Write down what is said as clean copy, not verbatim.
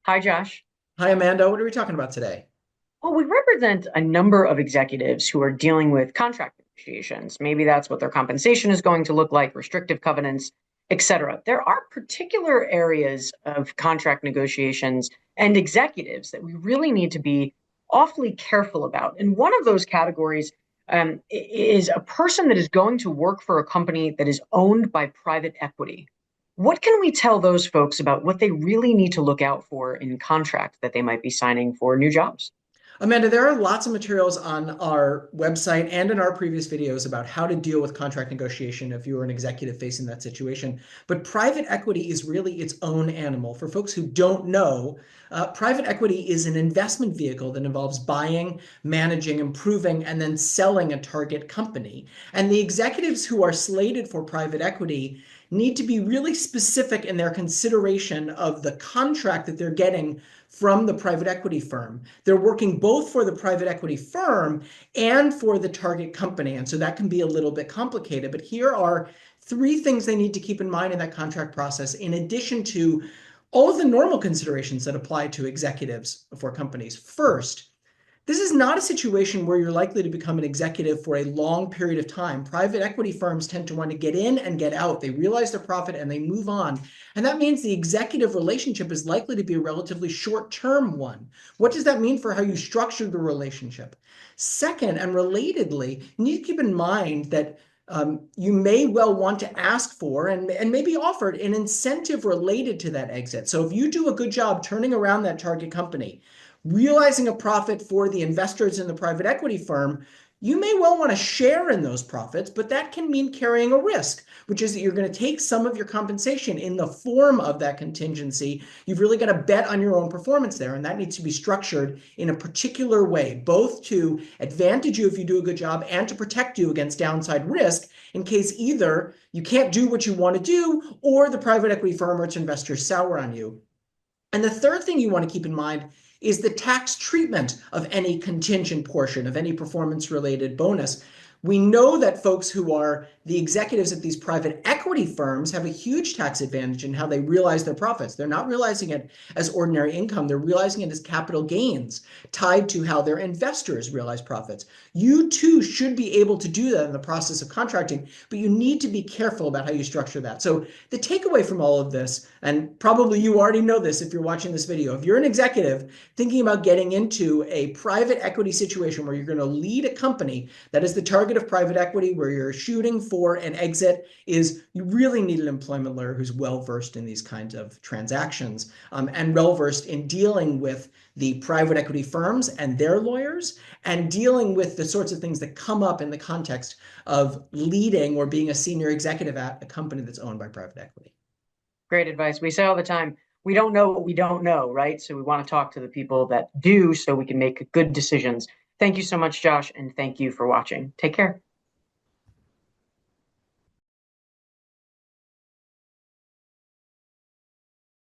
Hi, Josh. Hi, Amanda. What are we talking about today? Well, we represent a number of executives who are dealing with contract negotiations. Maybe that's what their compensation is going to look like, restrictive covenants, et cetera. There are particular areas of contract negotiations and executives that we really need to be awfully careful about. And one of those categories is a person that is going to work for a company that is owned by private equity. What can we tell those folks about what they really need to look out for in contract that they might be signing for new jobs? Amanda, there are lots of materials on our website and in our previous videos about how to deal with contract negotiation if you are an executive facing that situation. But private equity is really its own animal. For folks who don't know, private equity is an investment vehicle that involves buying, managing, improving, and then selling a target company. And the executives who are slated for private equity need to be really specific in their consideration of the contract that they're getting from the private equity firm. They're working both for the private equity firm and for the target company. And so that can be a little bit complicated. But here are three things they need to keep in mind in that contract process, in addition to all of the normal considerations that apply to executives for companies. First, this is not a situation where you're likely to become an executive for a long period of time. Private equity firms tend to want to get in and get out. They realize their profit and they move on. And that means the executive relationship is likely to be a relatively short-term one. What does that mean for how you structure the relationship? Second, and relatedly, you need to keep in mind that you may well want to ask for and maybe offered an incentive related to that exit. So if you do a good job turning around that target company, realizing a profit for the investors in the private equity firm, you may well want to share in those profits, but that can mean carrying a risk, which is that you're going to take some of your compensation in the form of that contingency. You've really got to bet on your own performance there, and that needs to be structured in a particular way, both to advantage you if you do a good job and to protect you against downside risk in case either you can't do what you want to do or the private equity firm or its investors sour on you. And the third thing you want to keep in mind is the tax treatment of any contingent portion of any performance related bonus. We know that folks who are the executives at these private equity firms have a huge tax advantage in how they realize their profits. They're not realizing it as ordinary income, they're realizing it as capital gains tied to how their investors realize profits. You too should be able to do that in the process of contracting, but you need to be careful about how you structure that. So, the takeaway from all of this, and probably you already know this if you're watching this video, if you're an executive thinking about getting into a private equity situation where you're going to lead a company that is the target of private equity, where you're shooting for an exit, is you really need an employment lawyer who's well versed in these kinds of transactions and well versed in dealing with the private equity firms and their lawyers and dealing with the sorts of things that come up in the context of leading or being a senior executive at a company that's owned by private equity. Great advice. We say all the time, we don't know what we don't know, right? So we want to talk to the people that do so we can make good decisions. Thank you so much, Josh, and thank you for watching. Take care.